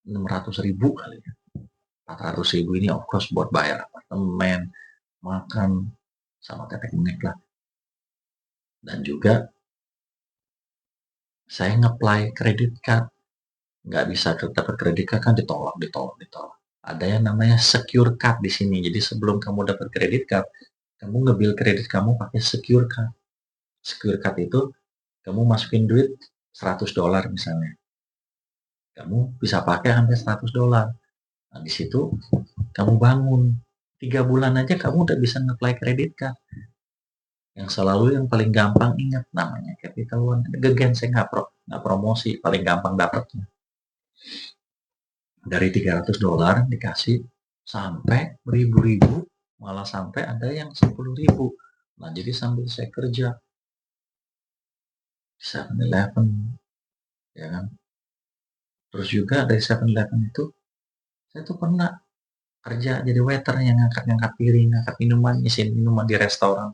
600.000 kali ya. 400.000 ini of course buat bayar apartemen, makan, sama tetek bengek lah. Dan juga saya nge-apply credit card. Nggak bisa dapat credit card kan ditolak. Ada yang namanya secure card di sini. Jadi sebelum kamu dapat credit card, kamu nge-bill kredit kamu pakai secure card. Secure card itu kamu masukin duit $100 misalnya. Kamu bisa pakai sampai $100. Nah, di situ kamu bangun 3 bulan aja kamu udah bisa nge-apply credit card. Yang selalu yang paling gampang ingat namanya Capital One. Gegen saya nggak promosi, paling gampang dapatnya. Dari $300 dikasih sampai beribu-ribu, malah sampai ada yang 10.000. Nah, jadi sambil saya kerja di 7-Eleven, ya kan. Terus juga dari 7-Eleven itu saya tuh pernah kerja jadi waiter yang ngangkat piring, ngangkat minuman, isiin minuman di restoran.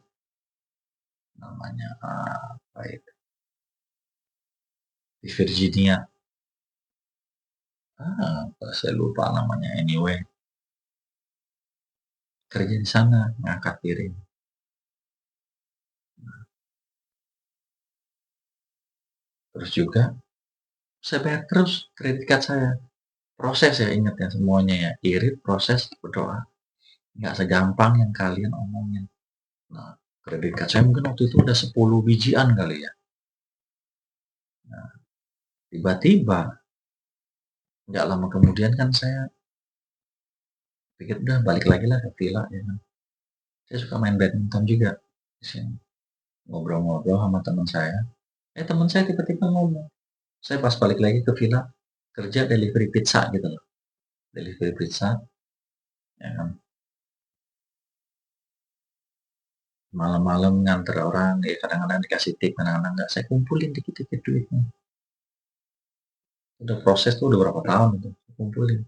Namanya apa itu? Di Virginia. Saya lupa namanya. Anyway, kerja di sana ngangkat piring. Terus juga saya bayar terus kredit card saya. Proses ya, ingat ya semuanya ya. Irit, proses, berdoa. Nggak segampang yang kalian omongin. Nah, kredit card saya mungkin waktu itu udah 10 bijian kali ya. Nah, tiba-tiba nggak lama kemudian kan saya pikir udah balik lagi lah ke villa ya kan. Saya suka main badminton juga di sini. Ngobrol-ngobrol sama teman saya. Teman saya tiba-tiba ngomong, saya pas balik lagi ke villa kerja delivery pizza gitu loh. Delivery pizza, ya kan. Malam-malam nganter orang, ya kadang-kadang dikasih tip, kadang-kadang enggak. Saya kumpulin dikit-dikit duitnya. Udah proses tuh udah berapa tahun itu, saya kumpulin.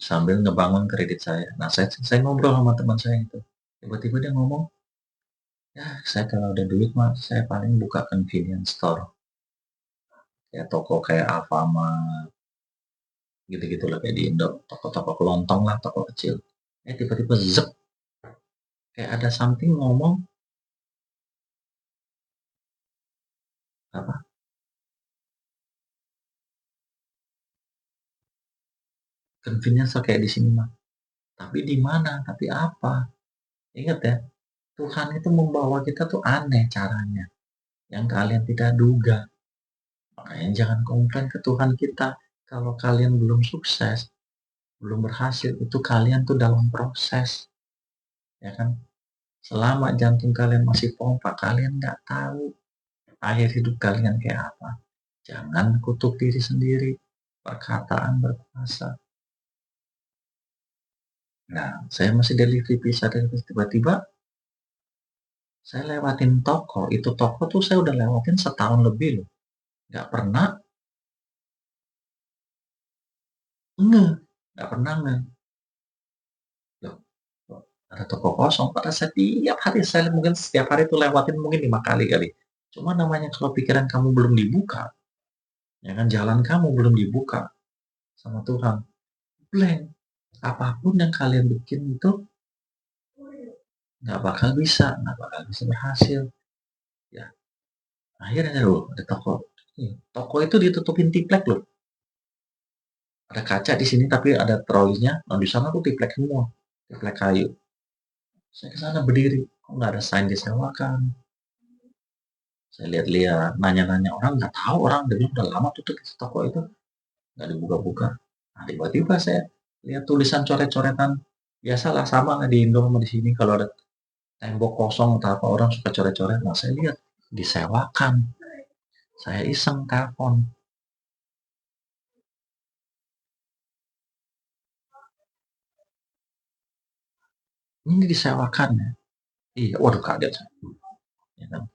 Sambil ngebangun kredit saya. Nah, saya ngobrol sama teman saya itu. Tiba-tiba dia ngomong, ya saya kalau ada duit mah saya paling buka convenience store. Ya toko kayak Alfamart, gitu-gitu lah kayak di Indo. Toko-toko kelontong lah, toko kecil. Tiba-tiba zep, kayak ada something ngomong, apa, convenience store kayak di sini mah. Tapi di mana? Tapi apa? Ingat ya, Tuhan itu membawa kita tuh aneh caranya. Yang kalian tidak duga. Makanya jangan komplain ke Tuhan kita. Kalau kalian belum sukses, belum berhasil, itu kalian tuh dalam proses. Ya kan? Selama jantung kalian masih pompa, kalian nggak tahu akhir hidup kalian kayak apa. Jangan kutuk diri sendiri. Perkataan berkuasa. Nah, saya masih delivery pizza dan tiba-tiba saya lewatin toko. Itu toko tuh saya udah lewatin setahun lebih loh. Nggak pernah nggak pernah Loh, ada toko kosong. Pada setiap hari saya mungkin setiap hari itu lewatin mungkin 5 kali kali. Cuma namanya kalau pikiran kamu belum dibuka, ya kan jalan kamu belum dibuka sama Tuhan, blank. Apapun yang kalian bikin itu nggak bakal bisa berhasil. Ya, akhirnya loh ada toko. Toko itu ditutupin tiplek loh. Ada kaca di sini tapi ada trolinya. Nah di sana tuh tiplek semua, tiplek kayu. Saya ke sana berdiri, kok nggak ada sign disewakan. Saya lihat-lihat, nanya-nanya orang, nggak tahu orang, dia bilang udah lama tutup toko itu, nggak dibuka-buka. Nah, tiba-tiba saya lihat tulisan coret-coretan, biasalah sama lah di Indo sama di sini kalau ada tembok kosong atau apa orang suka coret-coret. Nah, saya lihat disewakan. Saya iseng telepon. Ini disewakan ya? Iya, waduh kaget saya. Ya kan?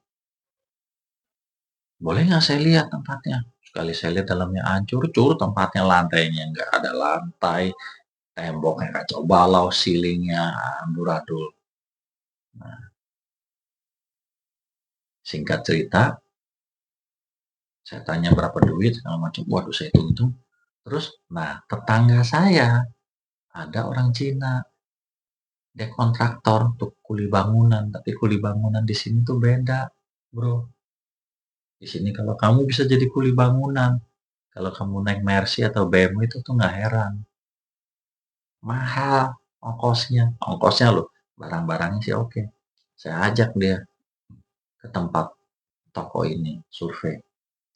Boleh nggak saya lihat tempatnya? Sekali saya lihat dalamnya hancur-cur, tempatnya lantainya nggak ada lantai, temboknya kacau balau, ceilingnya amburadul. Nah, singkat cerita, Saya tanya berapa duit segala macam, waduh saya hitung-hitung. Terus, nah tetangga saya ada orang Cina, dia kontraktor untuk kuli bangunan, tapi kuli bangunan di sini tuh beda, bro. Di sini kalau kamu bisa jadi kuli bangunan, kalau kamu naik Mercy atau BMW itu tuh nggak heran, mahal ongkosnya loh, barang-barangnya sih oke. Saya ajak dia ke tempat toko ini survei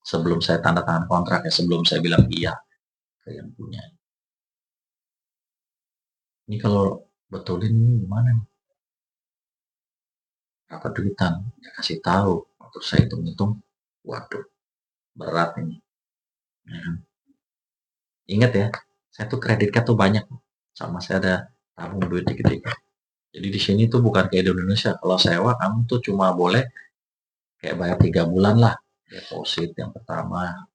sebelum saya tanda tangan kontrak ya, sebelum saya bilang iya ke yang punya. Ini kalau betulin ini gimana nih? Berapa duitan? Ya kasih tahu. Terus saya hitung-hitung, waduh berat ini. Ya kan? Ingat ya, saya tuh kredit card tuh banyak, sama saya ada tabung duit dikit-dikit. Jadi di sini tuh bukan kayak di Indonesia. Kalau sewa kamu tuh cuma boleh kayak bayar 3 bulan lah deposit yang pertama,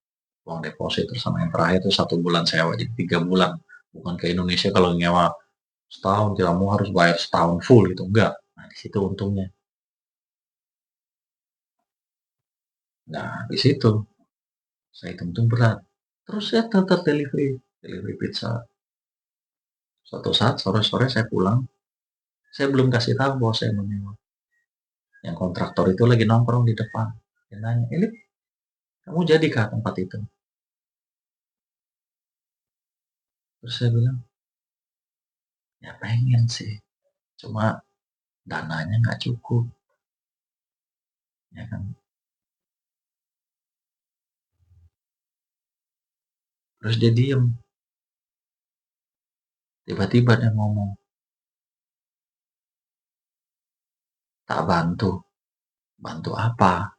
uang deposit, terus sama yang terakhir tuh 1 bulan sewa, jadi 3 bulan. Bukan kayak Indonesia kalau nyewa setahun tidak mau harus bayar setahun full gitu, enggak. Nah di situ untungnya. Nah di situ saya hitung berat. Terus ya tetap delivery pizza. Suatu saat sore-sore saya pulang, saya belum kasih tahu bahwa saya menyewa. Yang kontraktor itu lagi nongkrong di depan. Dia nanya, ini kamu jadi kah tempat itu? Terus saya bilang, ya pengen sih, cuma dananya nggak cukup, ya kan. Terus dia diem, tiba-tiba dia ngomong, tak bantu. Bantu apa?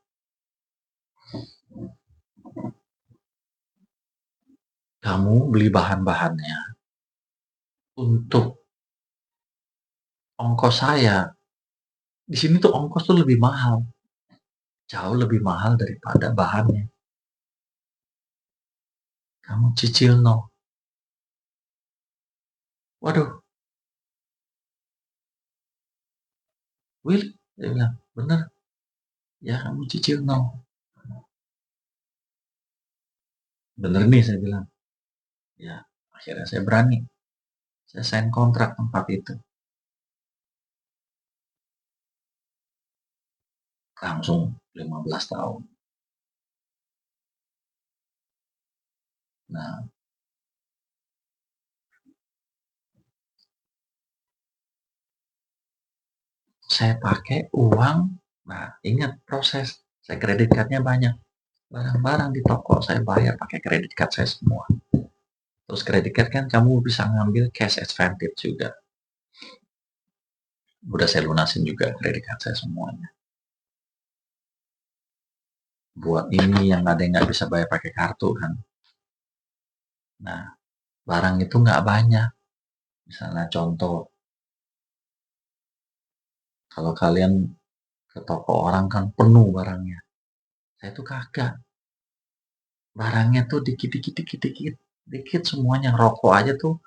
Kamu beli bahan-bahannya untuk ongkos saya. Di sini tuh ongkos tuh lebih mahal, jauh lebih mahal daripada bahannya. Kamu cicil no. Waduh, Will, dia bilang, bener, ya kamu cicil no. Bener nih saya bilang, ya akhirnya saya berani. Saya sign kontrak tempat itu. Langsung 15 tahun. Nah, saya pakai uang, nah ingat proses, saya kredit cardnya banyak. Barang-barang di toko saya bayar pakai kredit card saya semua. Terus kredit card kan kamu bisa ngambil cash advantage juga. Udah saya lunasin juga kredit card saya semuanya. Buat ini yang ada yang nggak bisa bayar pakai kartu kan. Nah, barang itu nggak banyak. Misalnya contoh, kalau kalian ke toko orang kan penuh barangnya. Saya tuh kagak. Barangnya tuh dikit dikit semuanya. Rokok aja tuh,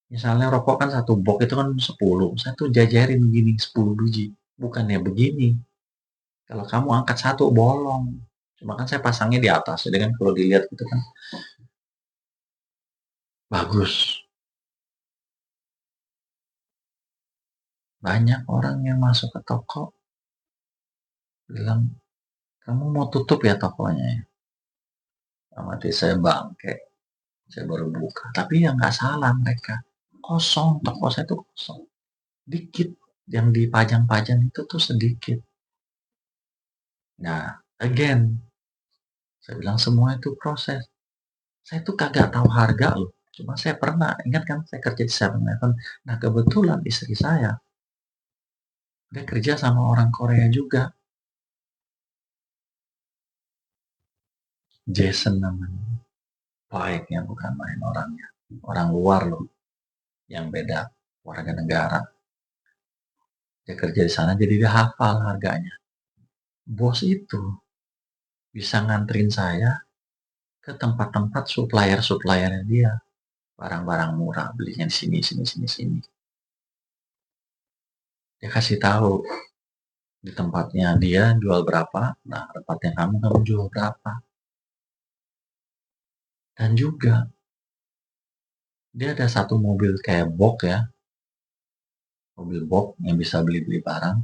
misalnya rokok kan satu box itu kan 10, saya tuh jajarin begini 10 biji, bukannya begini, kalau kamu angkat satu bolong, cuma kan saya pasangnya di atas jadi kan kalau dilihat itu kan bagus. Banyak orang yang masuk ke toko bilang, kamu mau tutup ya tokonya ya, sama saya bangke, saya baru buka, tapi ya nggak salah mereka, kosong, toko saya tuh kosong, dikit yang dipajang-pajang itu tuh sedikit. Nah, again, saya bilang semua itu proses. Saya tuh kagak tahu harga loh. Cuma saya pernah, ingat kan saya kerja di 7-Eleven. Nah kebetulan istri saya, dia kerja sama orang Korea juga. Jason namanya. Baiknya bukan main orangnya. Orang luar loh, yang beda warga negara. Dia kerja di sana jadi dia hafal harganya. Bos itu bisa nganterin saya ke tempat-tempat supplier-suppliernya dia. Barang-barang murah belinya di sini, sini, sini, sini. Dia kasih tahu, Di tempatnya dia jual berapa, nah tempatnya kamu jual berapa. Dan juga dia ada satu mobil kayak box ya, mobil box yang bisa beli-beli barang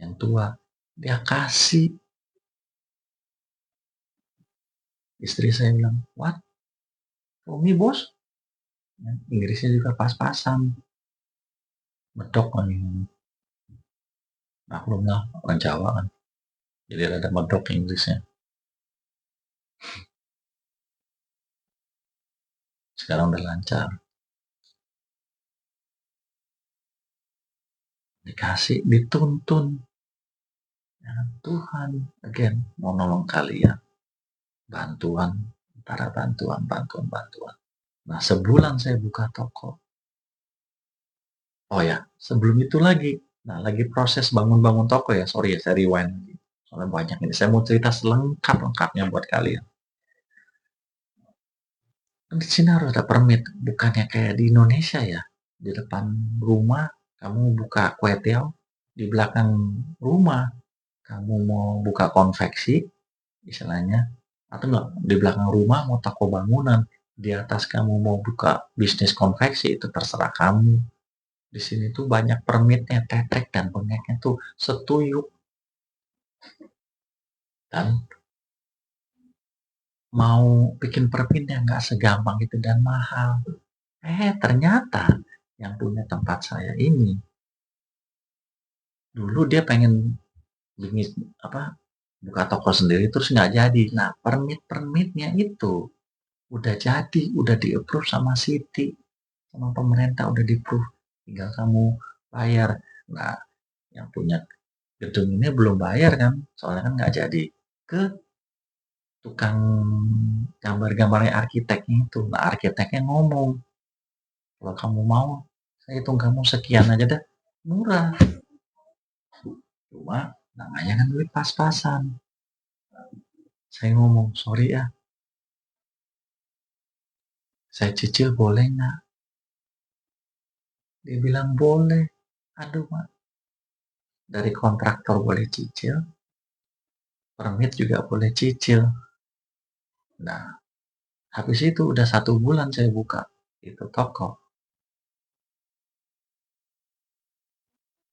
yang tua. Dia kasih. Istri saya bilang, what? Tommy bos? Ya, Inggrisnya juga pas-pasan. Medok lagi. Maklum lah, orang Jawa kan. Jadi ada medok Inggrisnya. Sekarang udah lancar. Dikasih, dituntun. Ya, Tuhan, again, mau nolong kalian. Bantuan, antara bantuan. Nah, sebulan saya buka toko. Oh ya, sebelum itu lagi. Nah, lagi proses bangun-bangun toko ya. Sorry ya, saya rewind lagi. Soalnya banyak ini. Saya mau cerita selengkap-lengkapnya buat kalian. Di sini harus ada permit. Bukannya kayak di Indonesia ya. Di depan rumah, kamu buka kue tiaw. Di belakang rumah, kamu mau buka konveksi, istilahnya. Atau enggak, di belakang rumah mau toko bangunan. Di atas kamu mau buka bisnis konveksi, itu terserah kamu. Di sini tuh banyak permitnya, tetek dan bengeknya tuh setuyuk. Dan mau bikin permitnya nggak segampang itu dan mahal. Ternyata yang punya tempat saya ini, dulu dia pengen bikin apa, buka toko sendiri terus nggak jadi. Nah, permitnya itu udah jadi, udah di approve sama City, sama pemerintah udah di approve. Tinggal kamu bayar. Nah, yang punya gedung ini belum bayar kan, soalnya kan nggak jadi ke tukang gambar-gambarnya arsiteknya itu. Nah, arsiteknya ngomong, kalau kamu mau, saya hitung kamu sekian aja dah, murah. Cuma namanya kan duit pas-pasan. Saya ngomong, sorry ya, saya cicil boleh nggak? Dia bilang boleh. Aduh, Mak. Dari kontraktor boleh cicil, permit juga boleh cicil. Nah, habis itu udah 1 bulan saya buka itu toko.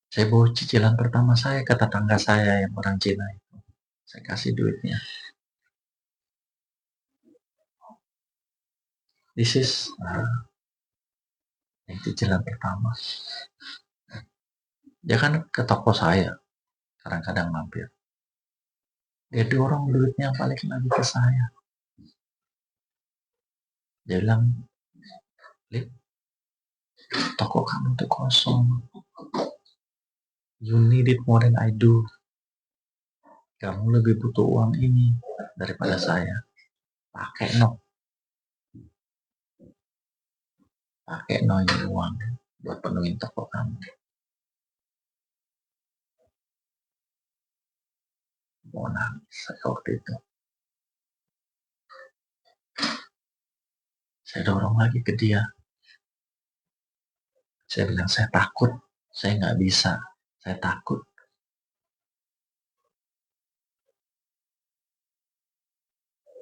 Saya bawa cicilan pertama saya ke tetangga saya yang orang Cina itu. Saya kasih duitnya. This is yang cicilan pertama. Dia kan ke toko saya, kadang-kadang mampir. Dia dorong duitnya balik lagi ke saya. Dia bilang, Lip, toko kamu tuh kosong. You need it more than I do. Kamu lebih butuh uang ini daripada saya. Pakai no. Pakai no ini uang buat penuhin toko kamu. Mau nangis saya waktu itu. Saya dorong lagi ke dia. Saya bilang, saya takut. Saya nggak bisa. Saya takut.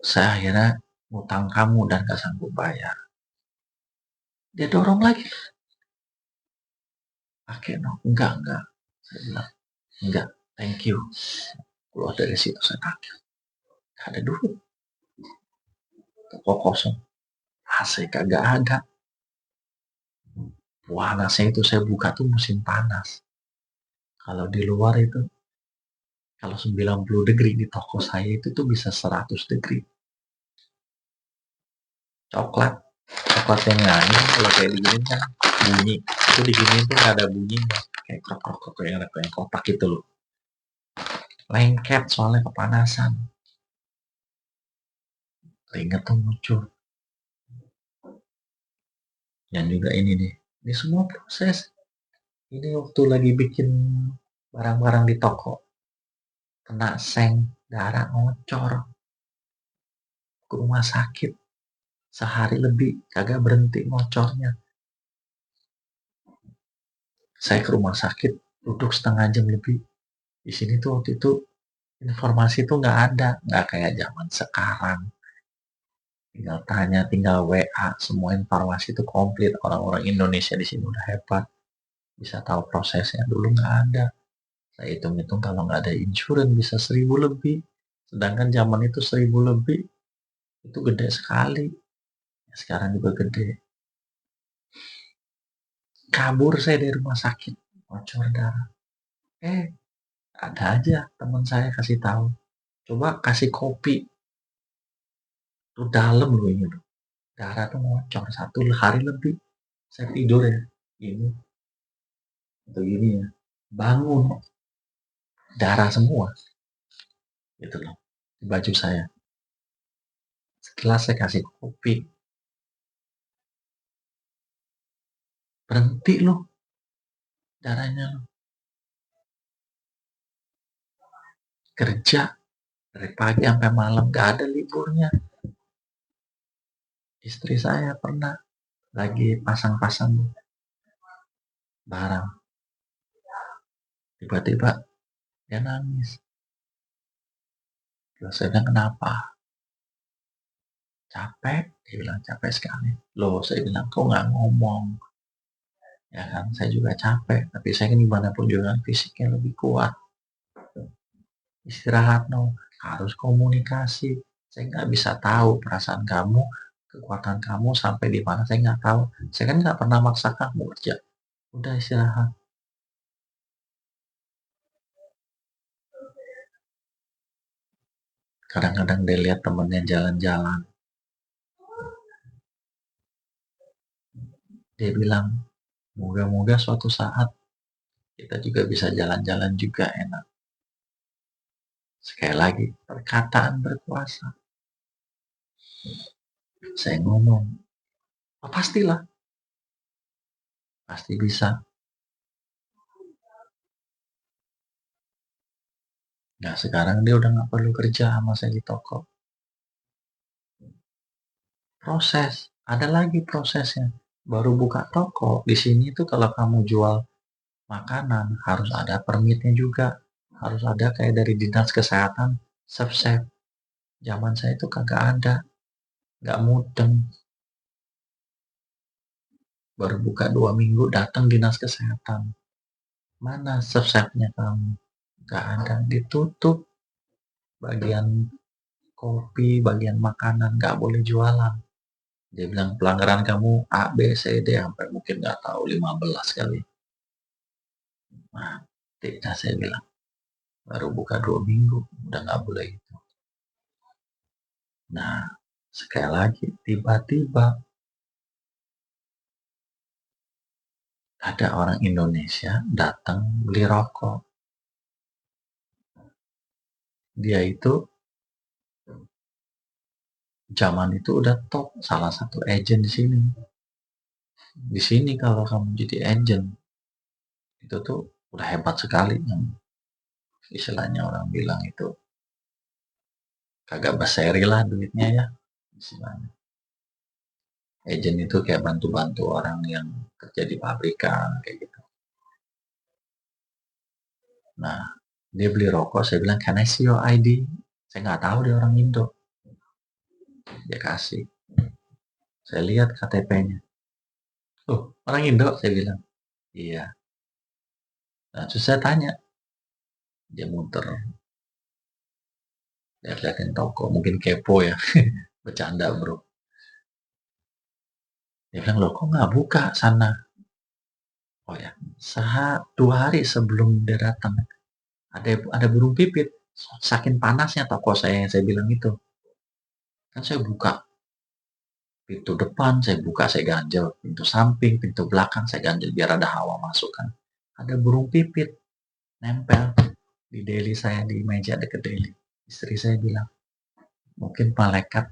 Saya akhirnya ngutang kamu dan gak sanggup bayar. Dia dorong lagi. Pakai no. Enggak. Saya bilang, enggak. Thank you. Keluar dari situ saya takut. Gak ada duit. Toko kosong. AC kagak ada. Panasnya itu saya buka tuh musim panas. Kalau di luar itu, kalau 90 degree di toko saya itu tuh bisa 100 degree. Coklat yang nyanyi kalau kayak digini kan bunyi. Itu diginiin tuh nggak ada bunyinya. Kayak krok yang ada kayak kotak gitu loh. Lengket soalnya kepanasan. Keringet tuh muncul. Dan juga ini nih. Ini semua proses. Ini waktu lagi bikin barang-barang di toko. Kena seng, darah ngocor. Ke rumah sakit. Sehari lebih kagak berhenti ngocornya. Saya ke rumah sakit duduk setengah jam lebih. Di sini tuh waktu itu informasi tuh nggak ada, nggak kayak zaman sekarang. Tinggal tanya, tinggal WA, semua informasi itu komplit. Orang-orang Indonesia di sini udah hebat, bisa tahu prosesnya. Dulu nggak ada. Saya hitung-hitung kalau nggak ada insurans bisa 1.000 lebih. Sedangkan zaman itu 1.000 lebih itu gede sekali. Sekarang juga gede. Kabur saya dari rumah sakit, bocor darah. Ada aja teman saya kasih tahu. Coba kasih kopi, tuh dalam loh ini loh. Darah tuh ngocor 1 hari lebih. Saya tidur ya, ini atau gini ya. Bangun, darah semua. Gitu loh. Di baju saya. Setelah saya kasih kopi, berhenti loh darahnya loh. Kerja dari pagi sampai malam gak ada liburnya. Istri saya pernah lagi pasang-pasang barang, tiba-tiba dia nangis. Terus saya bilang kenapa? Capek, dia bilang capek sekali. Loh, saya bilang kok nggak ngomong? Ya kan, saya juga capek, tapi saya kan gimana pun juga fisiknya lebih kuat. Istirahat no, harus komunikasi. Saya nggak bisa tahu perasaan kamu, kekuatan kamu sampai di mana saya nggak tahu. Saya kan nggak pernah maksa kamu kerja. Udah istirahat. Kadang-kadang dia lihat temennya jalan-jalan, dia bilang, moga-moga suatu saat kita juga bisa jalan-jalan juga enak. Sekali lagi, perkataan berkuasa. Saya ngomong, oh, pastilah, pasti bisa. Nah sekarang dia udah nggak perlu kerja sama saya di toko. Proses, ada lagi prosesnya. Baru buka toko, di sini tuh kalau kamu jual makanan harus ada permitnya juga. Harus ada kayak dari dinas kesehatan, safe. Zaman saya itu kagak ada, nggak mudeng. Baru buka 2 minggu datang dinas kesehatan. Mana safe-nya kamu? Nggak ada, ditutup. Bagian kopi, bagian makanan, nggak boleh jualan. Dia bilang pelanggaran kamu A, B, C, D sampai mungkin nggak tahu 15 kali. Nah, tidak saya bilang baru buka 2 minggu udah nggak boleh itu. Nah, sekali lagi tiba-tiba ada orang Indonesia datang beli rokok. Dia itu zaman itu udah top, salah satu agent di sini. Di sini kalau kamu jadi agent itu tuh udah hebat sekali, yang istilahnya orang bilang itu kagak berseri lah duitnya ya istilahnya. Agent itu kayak bantu-bantu orang yang kerja di pabrikan kayak gitu. Nah, dia beli rokok, saya bilang, can I see your ID? Saya nggak tahu dia orang Indo. Dia kasih. Saya lihat KTP-nya. Oh, orang Indo, saya bilang. Iya. Nah, terus saya tanya. Dia muter. Dia liatin toko. Mungkin kepo ya. Bercanda, bro. Dia bilang, loh kok nggak buka sana? Oh ya, 2 hari sebelum dia datang. Ada burung pipit. Saking panasnya toko saya yang saya bilang itu. Kan saya buka pintu depan, saya buka, saya ganjel. Pintu samping, pintu belakang, saya ganjel biar ada hawa masuk kan. Ada burung pipit nempel di daily saya, di meja dekat daily. Istri saya bilang, mungkin malaikat.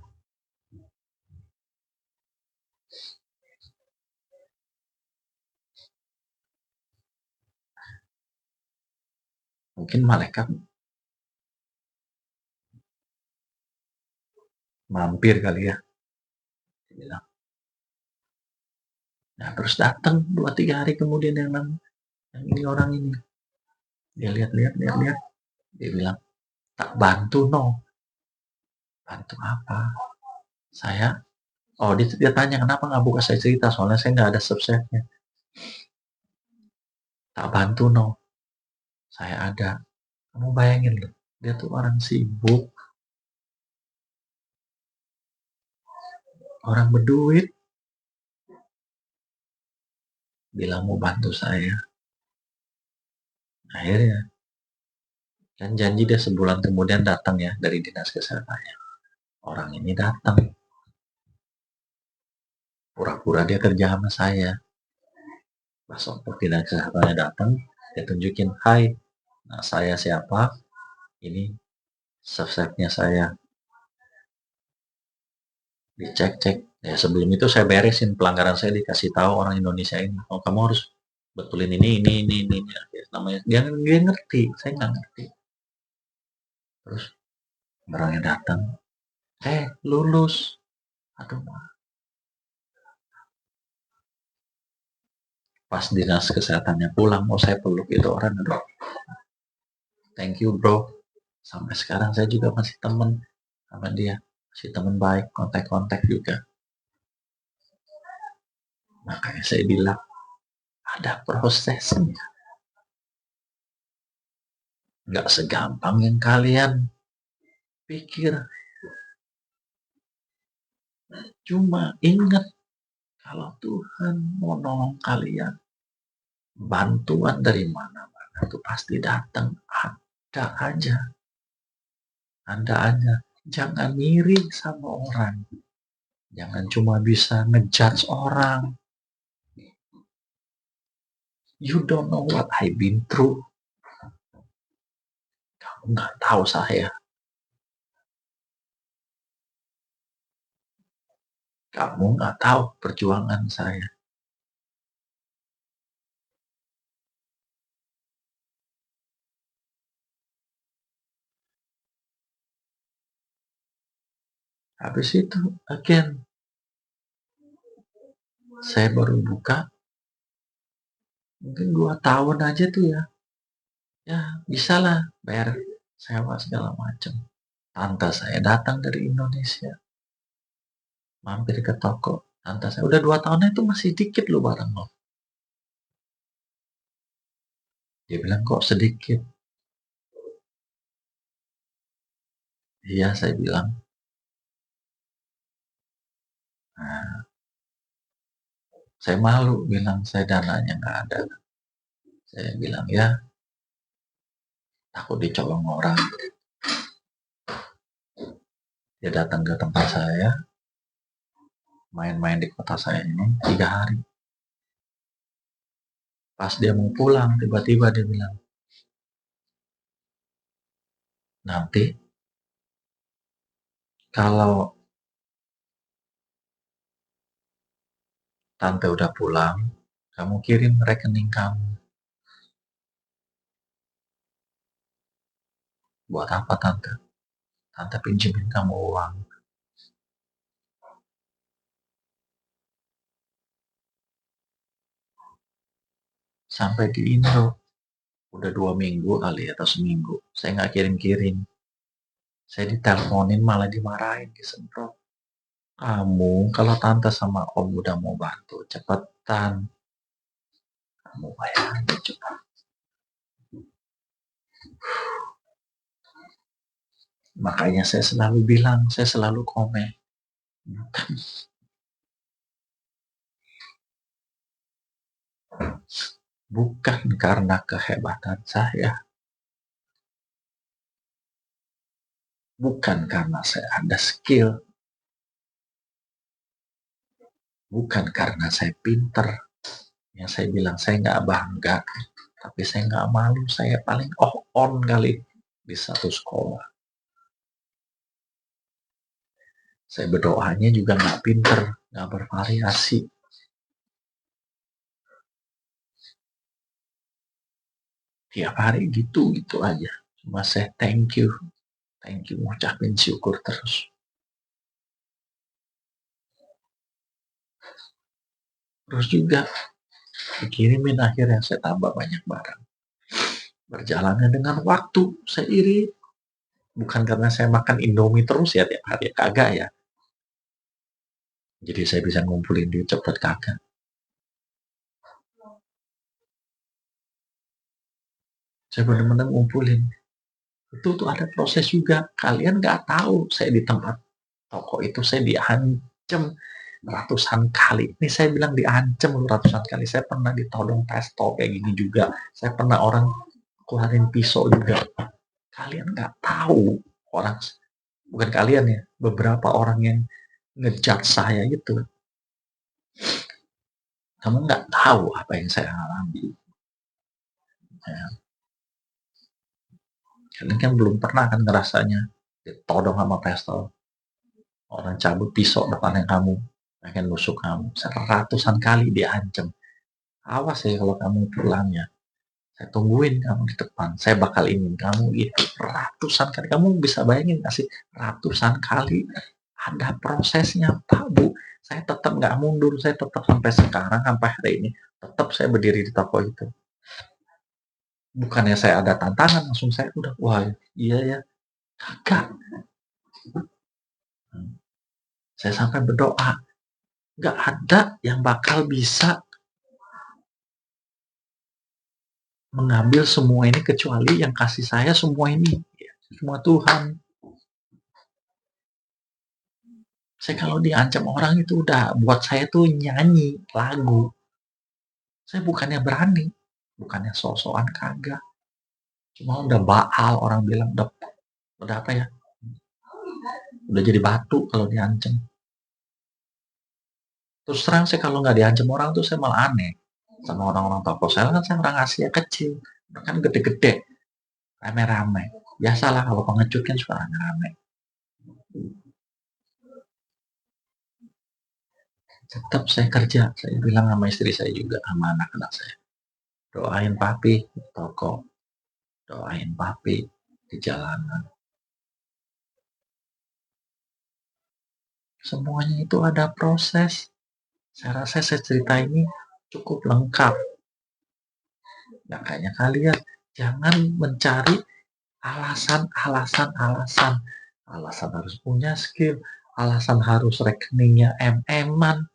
Mungkin malaikat mampir kali ya. Dia bilang. Nah terus datang 2-3 hari kemudian yang ini orang ini. Dia lihat-lihat, dia bilang, tak bantu no. Bantu apa? Saya, oh dia tanya kenapa nggak buka saya cerita, soalnya saya nggak ada subsetnya. Tak bantu no. Saya ada. Kamu bayangin loh, dia tuh orang sibuk, orang berduit, bilang mau bantu saya. Akhirnya, kan janji dia sebulan kemudian datang ya dari dinas kesehatannya. Orang ini datang, pura-pura dia kerja sama saya. Pas waktu dinas kesehatannya datang, dia tunjukin, hai, nah saya siapa, ini subsetnya saya. Dicek-cek. Ya sebelum itu saya beresin pelanggaran, saya dikasih tahu orang Indonesia ini, oh kamu harus betulin ini. Ya, namanya dia ngerti, saya nggak ngerti. Terus orangnya datang, lulus. Aduh, pas dinas kesehatannya pulang, oh saya peluk itu orang, aduh, thank you bro. Sampai sekarang saya juga masih temen sama dia, masih temen baik, kontak-kontak juga. Makanya saya bilang ada prosesnya, nggak segampang yang kalian pikir. Cuma ingat, kalau Tuhan mau nolong kalian, bantuan dari mana-mana itu pasti datang. Ada aja. Ada aja. Jangan ngiri sama orang. Jangan cuma bisa ngejudge orang. You don't know what I've been through. Kamu nggak tahu saya. Kamu nggak tahu perjuangan saya. Habis itu, again, saya baru buka, mungkin 2 tahun aja tuh ya. Ya, bisa lah bayar sewa segala macam. Tante saya datang dari Indonesia, mampir ke toko. Tante saya udah 2 tahun itu masih dikit loh barang lo. Dia bilang kok sedikit. Iya saya bilang. Nah, saya malu bilang saya dananya nggak ada. Saya bilang ya takut dicolong orang. Dia datang ke tempat saya, main-main di kota saya ini 3 hari. Pas dia mau pulang, tiba-tiba dia bilang, nanti kalau tante udah pulang, kamu kirim rekening kamu. Buat apa tante? Tante pinjemin kamu uang. Sampai di Indo, udah 2 minggu kali atau seminggu, saya nggak kirim-kirim. Saya diteleponin malah dimarahin, disemprot. Kamu kalau tante sama om udah mau bantu, cepetan. Kamu bayar cepat. Makanya saya selalu bilang, saya selalu komen. Bukan karena kehebatan saya. Bukan karena saya ada skill. Bukan karena saya pinter. Yang saya bilang saya nggak bangga. Tapi saya nggak malu. Saya paling on kali di satu sekolah. Saya berdoanya juga nggak pinter. Nggak bervariasi. Tiap hari gitu aja. Cuma saya thank you, ngucapin syukur terus. Terus juga dikirimin, akhirnya saya tambah banyak barang. Berjalannya dengan waktu, saya iri. Bukan karena saya makan Indomie terus ya tiap hari, kagak ya. Jadi saya bisa ngumpulin duit cepet, kagak. Saya bener-bener ngumpulin. Itu tuh ada proses juga. Kalian nggak tahu, saya di tempat toko itu saya diancam ratusan kali. Ini saya bilang diancam ratusan kali. Saya pernah ditodong pistol kayak gini juga. Saya pernah orang keluarin pisau juga. Kalian nggak tahu, orang, bukan kalian ya, beberapa orang yang ngejat saya gitu. Kamu nggak tahu apa yang saya alami. Ya, kalian kan belum pernah kan ngerasanya ditodong sama pistol. Orang cabut pisau depannya kamu, pengen nusuk kamu. Saya ratusan kali diancam. Awas ya kalau kamu pulang ya. Saya tungguin kamu di depan. Saya bakal ingin kamu itu ratusan kali. Kamu bisa bayangin gak sih? Ratusan kali. Ada prosesnya, Pak, Bu. Saya tetap nggak mundur. Saya tetap sampai sekarang, sampai hari ini. Tetap saya berdiri di toko itu. Bukannya saya ada tantangan, langsung saya udah, wah iya ya. Kagak. Saya sampai berdoa. Nggak ada yang bakal bisa mengambil semua ini kecuali yang kasih saya semua ini. Semua Tuhan. Saya kalau diancam orang itu udah buat saya tuh nyanyi lagu. Saya bukannya berani, bukannya sok-sokan, kagak. Cuma udah baal, orang bilang udah apa ya? Udah jadi batu kalau diancam. Terus terang saya kalau nggak diancam orang tuh saya malah aneh sama orang-orang toko. Saya kan saya orang Asia kecil, kan gede-gede, rame-rame. Biasalah kalau pengecut kan suka rame-rame. Tetap saya kerja, saya bilang sama istri saya juga, sama anak-anak saya. Doain papi di toko, doain papi di jalanan. Semuanya itu ada proses. Saya rasa saya cerita ini cukup lengkap. Makanya kalian jangan mencari alasan, alasan, alasan. Alasan harus punya skill, alasan harus rekeningnya MM-an.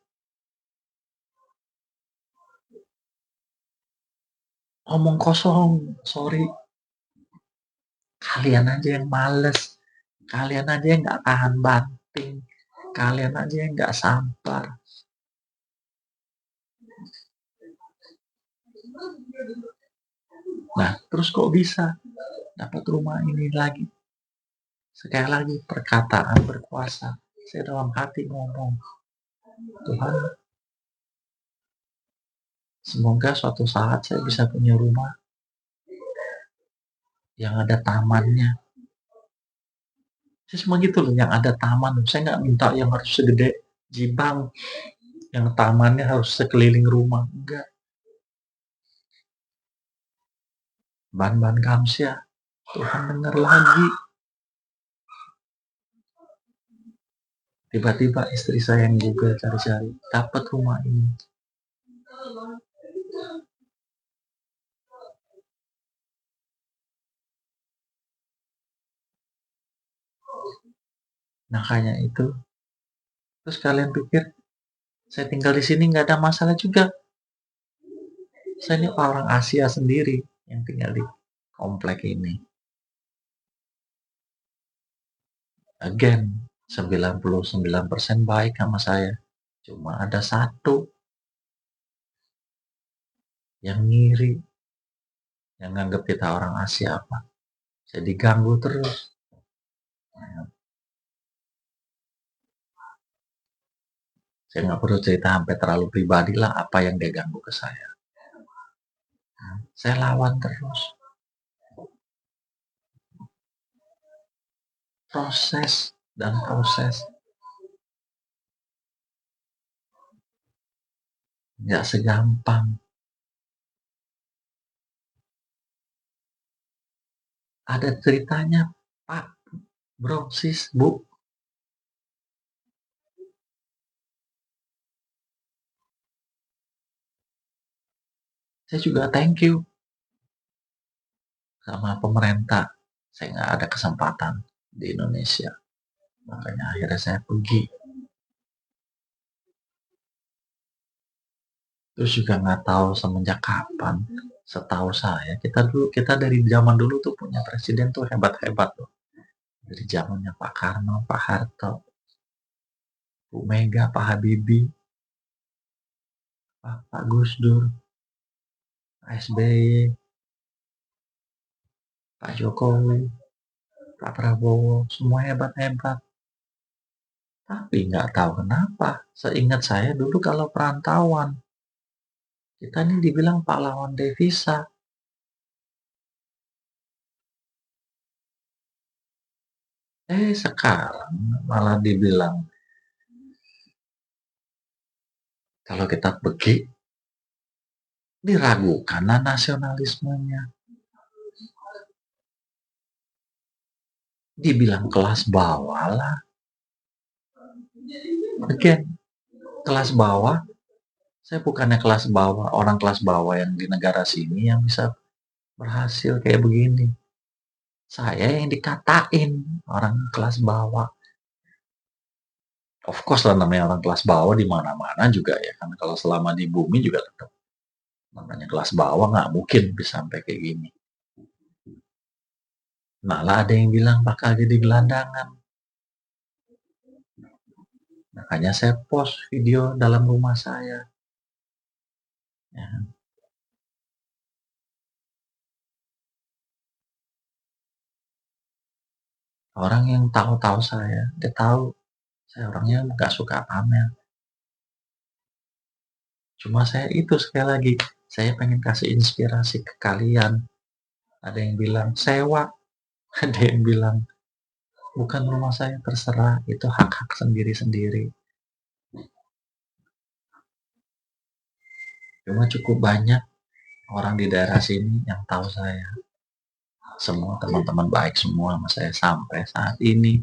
Omong kosong, sorry. Kalian aja yang males. Kalian aja yang nggak tahan banting. Kalian aja yang nggak sabar. Nah, terus kok bisa dapat rumah ini lagi? Sekali lagi, perkataan berkuasa. Saya dalam hati ngomong, Tuhan, semoga suatu saat saya bisa punya rumah yang ada tamannya. Saya cuma gitu loh, yang ada taman. Saya nggak minta yang harus segede Jibang, yang tamannya harus sekeliling rumah. Enggak. Ban-ban Kamsya. Tuhan dengar lagi. Tiba-tiba istri saya yang juga cari-cari. Dapat rumah ini. Makanya itu. Terus kalian pikir, saya tinggal di sini nggak ada masalah juga. Saya ini orang Asia sendiri yang tinggal di komplek ini. Again, 99% baik sama saya. Cuma ada satu yang ngiri, yang nganggap kita orang Asia apa. Saya diganggu terus. Saya nggak perlu cerita sampai terlalu pribadi lah apa yang dia ganggu ke saya. Saya lawan terus. Proses dan proses. Nggak segampang. Ada ceritanya, Pak, Bro, Sis, Bu. Saya juga thank you. sama pemerintah. Saya nggak ada kesempatan di Indonesia. Makanya akhirnya saya pergi. Terus juga nggak tahu semenjak kapan. Setahu saya, kita dari zaman dulu tuh punya presiden tuh hebat-hebat loh. Dari zamannya Pak Karno, Pak Harto, Bu Mega, Pak Habibie, Pak Gus Dur, Pak SBY, Pak Jokowi, Pak Prabowo, semua hebat-hebat. Tapi nggak tahu kenapa, seingat saya dulu kalau perantauan, kita ini dibilang pahlawan devisa. Sekarang malah dibilang kalau kita pergi, diragukan nasionalismenya. Dibilang kelas bawah lah. Again, kelas bawah, saya bukannya kelas bawah, orang kelas bawah yang di negara sini yang bisa berhasil kayak begini. Saya yang dikatain orang kelas bawah. Of course lah namanya orang kelas bawah di mana-mana juga ya kan. Kalau selama di bumi juga tetap namanya kelas bawah nggak mungkin bisa sampai kayak gini. Malah ada yang bilang bakal jadi gelandangan. Makanya saya post video dalam rumah saya. Ya. Orang yang tahu-tahu saya, dia tahu saya orangnya nggak suka pamer. Cuma saya itu sekali lagi, saya pengen kasih inspirasi ke kalian. Ada yang bilang sewa, ada yang bilang bukan rumah saya, terserah, itu hak-hak sendiri-sendiri. Cuma cukup banyak orang di daerah sini yang tahu saya. Semua teman-teman baik semua sama saya sampai saat ini.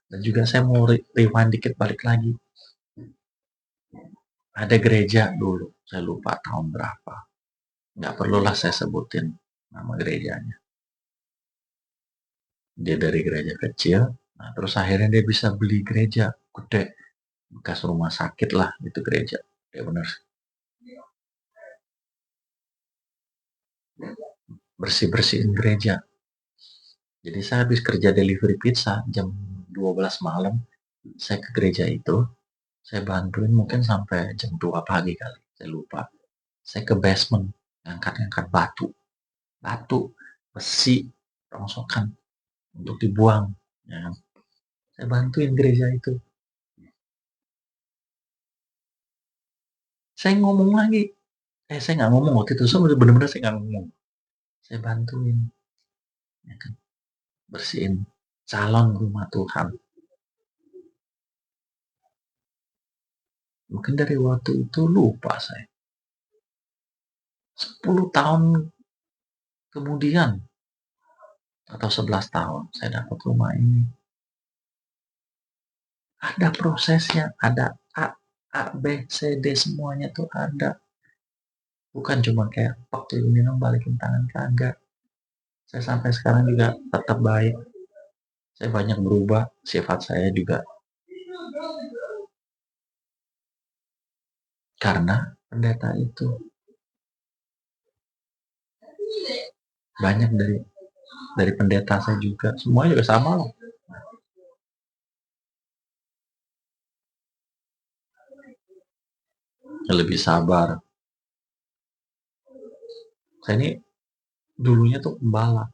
Dan juga saya mau rewind dikit balik lagi. Ada gereja dulu, saya lupa tahun berapa. Nggak perlulah saya sebutin nama gerejanya. Dia dari gereja kecil, nah terus akhirnya dia bisa beli gereja gede, bekas rumah sakit lah itu gereja. Ya bener, bersih-bersihin gereja. Jadi saya habis kerja delivery pizza jam 12 malam, saya ke gereja itu, saya bantuin mungkin sampai jam 2 pagi kali, saya lupa. Saya ke basement, ngangkat-ngangkat batu, besi, rongsokan untuk dibuang. Ya kan? Saya bantuin gereja itu. Saya ngomong lagi, saya nggak ngomong waktu itu, saya bener-bener saya nggak ngomong. Saya bantuin, ya kan? Bersihin calon rumah Tuhan. Mungkin dari waktu itu lupa saya. 10 tahun kemudian atau 11 tahun saya dapat rumah ini. Ada prosesnya, ada A, B, C, D semuanya tuh ada. Bukan cuma kayak waktu minum balikin tangan, kagak. Saya sampai sekarang juga tetap baik. Saya banyak berubah, sifat saya juga. Karena pendeta itu banyak dari pendeta saya juga, semuanya juga sama loh. Lebih sabar. Saya ini dulunya tuh pembalap.